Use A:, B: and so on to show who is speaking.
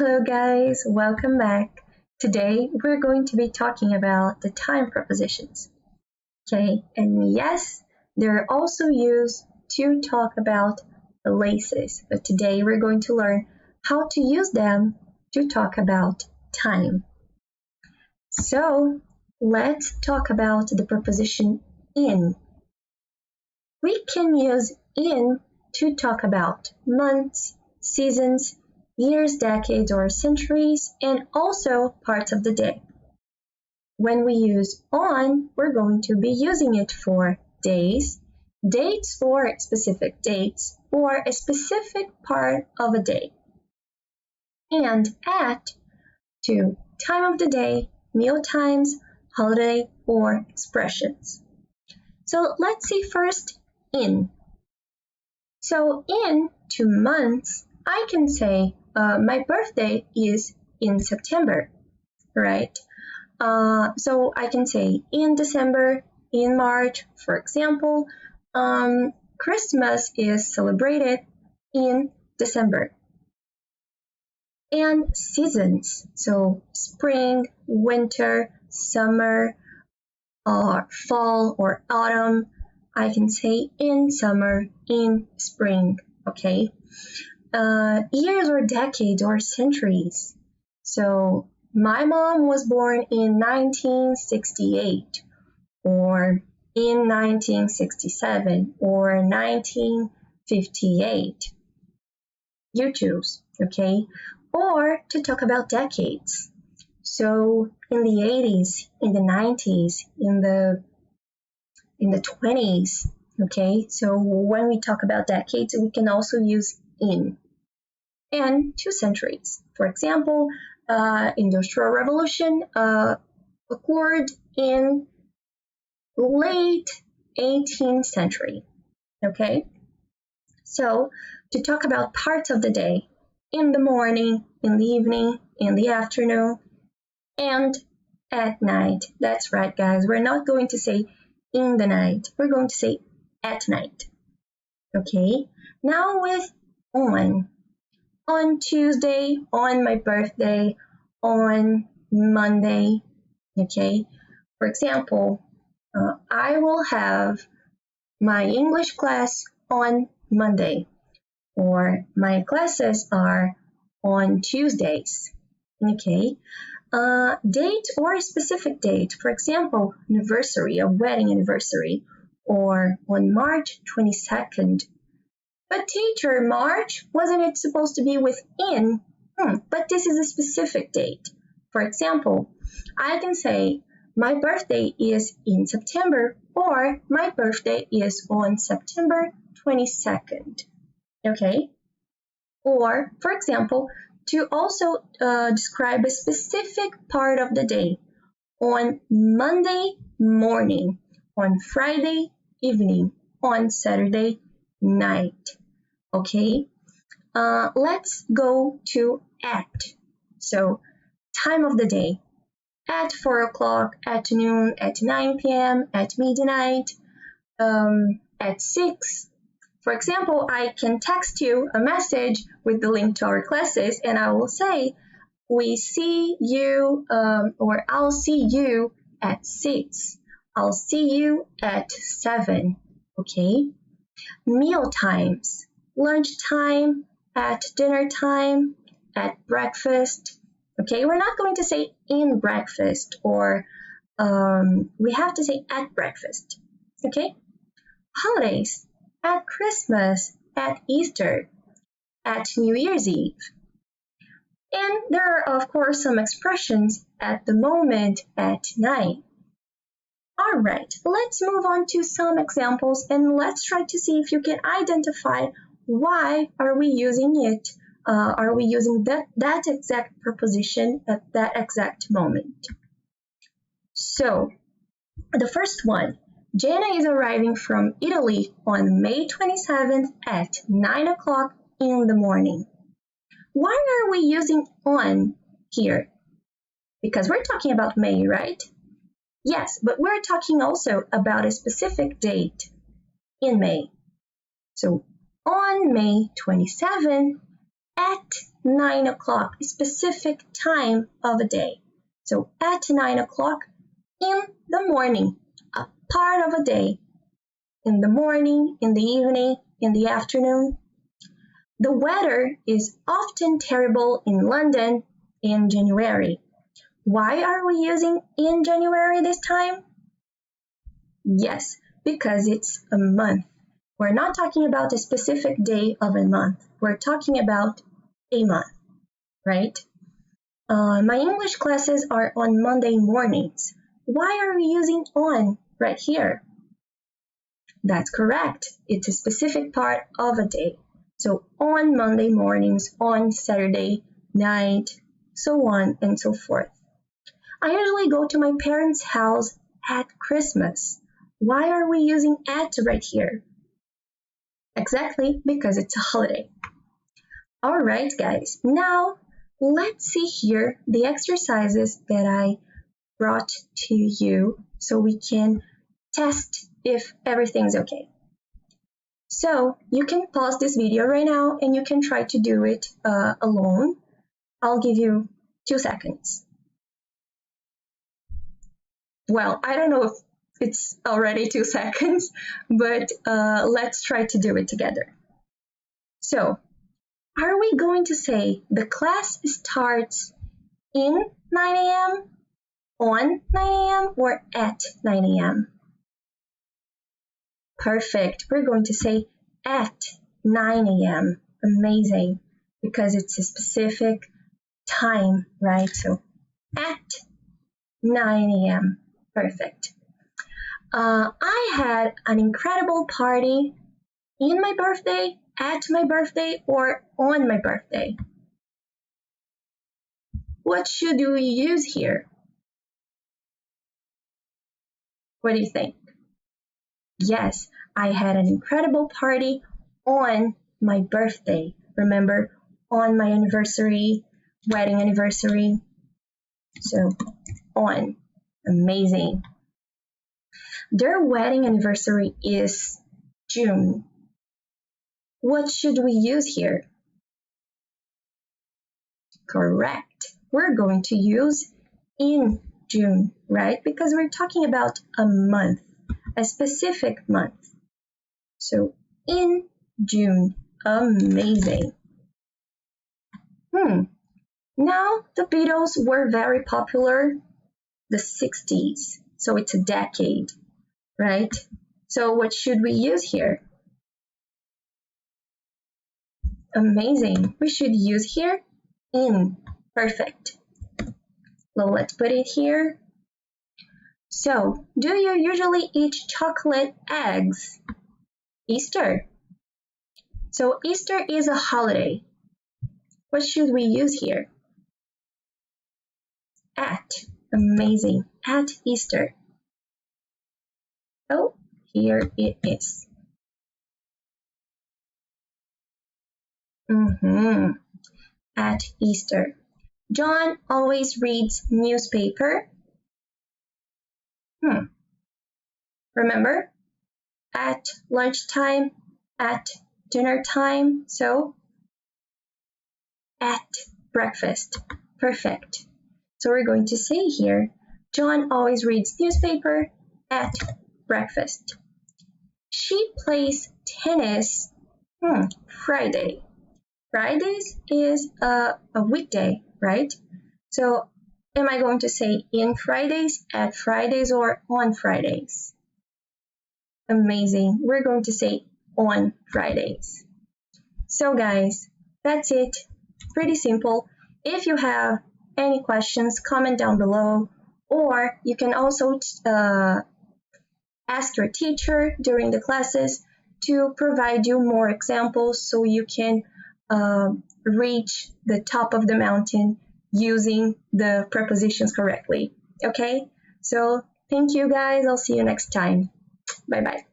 A: Hello guys, welcome back. Today we're going to be talking about the time prepositions. Okay, and yes, they're also used to talk about places, but today we're going to learn how to use them to talk about time. So let's talk about the preposition in. We can use in to talk about months, seasons, years, decades, or centuries, and also parts of the day. When we use on, we're going to be using it for days, dates for specific dates, or a specific part of a day. And at to time of the day, meal times, holiday, or expressions. So let's see first in. So in to months, I can say my birthday is in September, right? So I can say in December, in March, for example. Christmas is celebrated in December. And seasons, so spring, winter, summer, fall or autumn, I can say in summer, in spring, okay? Years or decades or centuries. So my mom was born in 1968 or in 1967 or 1958. You choose, okay? Or to talk about decades. So in the 80s, in the 90s, in the 20s, okay? So when we talk about decades, we can also use in. And 2 centuries. For example, Industrial Revolution occurred in late 18th century. Okay? So to talk about parts of the day, in the morning, in the evening, in the afternoon, and at night. That's right, guys. We're not going to say in the night. We're going to say at night. Okay? Now with on Tuesday, on my birthday, on Monday, okay? For example, I will have my English class on Monday, or my classes are on Tuesdays, okay? Date or a specific date, for example, anniversary, a wedding anniversary, or on March 22nd. But teacher, March, wasn't it supposed to be within? But this is a specific date. For example, I can say my birthday is in September or my birthday is on September 22nd. Okay? Or, for example, to also describe a specific part of the day. On Monday morning, on Friday evening, on Saturday night. Okay, let's go to at. So, time of the day. At 4 o'clock, at noon, at 9 p.m., at midnight, at 6. For example, I can text you a message with the link to our classes and I will say, we see you, or I'll see you at 6. I'll see you at 7. Okay? Meal times. Lunchtime, at dinner time, at breakfast. Okay, we're not going to say in breakfast or we have to say at breakfast. Okay? Holidays, at Christmas, at Easter, at New Year's Eve. And there are, of course, some expressions at the moment, at night. All right, let's move on to some examples and let's try to see if you can identify why are we using it? Are we using that exact preposition at that exact moment? So, the first one, Jenna is arriving from Italy on May 27th at 9 o'clock in the morning. Why are we using on here? Because we're talking about May, right? Yes, but we're talking also about a specific date in May. So, on May 27 at 9 o'clock, a specific time of a day. So at 9 o'clock in the morning, a part of a day. In the morning, in the evening, in the afternoon. The weather is often terrible in London in January. Why are we using in January this time? Yes, because it's a month. We're not talking about a specific day of a month. We're talking about a month, right? My English classes are on Monday mornings. Why are we using on right here? That's correct. It's a specific part of a day. So on Monday mornings, on Saturday night, so on and so forth. I usually go to my parents' house at Christmas. Why are we using at right here? Exactly, because it's a holiday. All right, guys. Now, let's see here the exercises that I brought to you so we can test if everything's okay. So you can pause this video right now and you can try to do it alone. I'll give you 2 seconds. Well, I don't know if it's already 2 seconds, but let's try to do it together. So, are we going to say the class starts in 9 a.m., on 9 a.m., or at 9 a.m.? Perfect. We're going to say at 9 a.m. Amazing, because it's a specific time, right? So at 9 a.m. Perfect. I had an incredible party in my birthday, at my birthday, or on my birthday. What should we use here? What do you think? Yes, I had an incredible party on my birthday. Remember, on my anniversary, wedding anniversary. So, on. Amazing. Their wedding anniversary is June. What should we use here? Correct. We're going to use in June, right? Because we're talking about a month, a specific month. So in June. Amazing. Now the Beatles were very popular, the 60s. So it's a decade, right? So what should we use here? Amazing. We should use here in. Perfect. Well, let's put it here. So, do you usually eat chocolate eggs? Easter. So, Easter is a holiday. What should we use here? At. Amazing. At Easter. Oh, here it is. At Easter. John always reads newspaper. Remember? At lunchtime, at dinner time, so at breakfast. Perfect. So we're going to say here, John always reads newspaper at breakfast. She plays tennis Friday. Fridays is a weekday, right? So am I going to say in Fridays, at Fridays, or on Fridays? Amazing. We're going to say on Fridays. So guys, that's it. Pretty simple. If you have any questions, comment down below, or you can also ask your teacher during the classes to provide you more examples so you can reach the top of the mountain using the prepositions correctly. Okay? So thank you guys. I'll see you next time. Bye bye.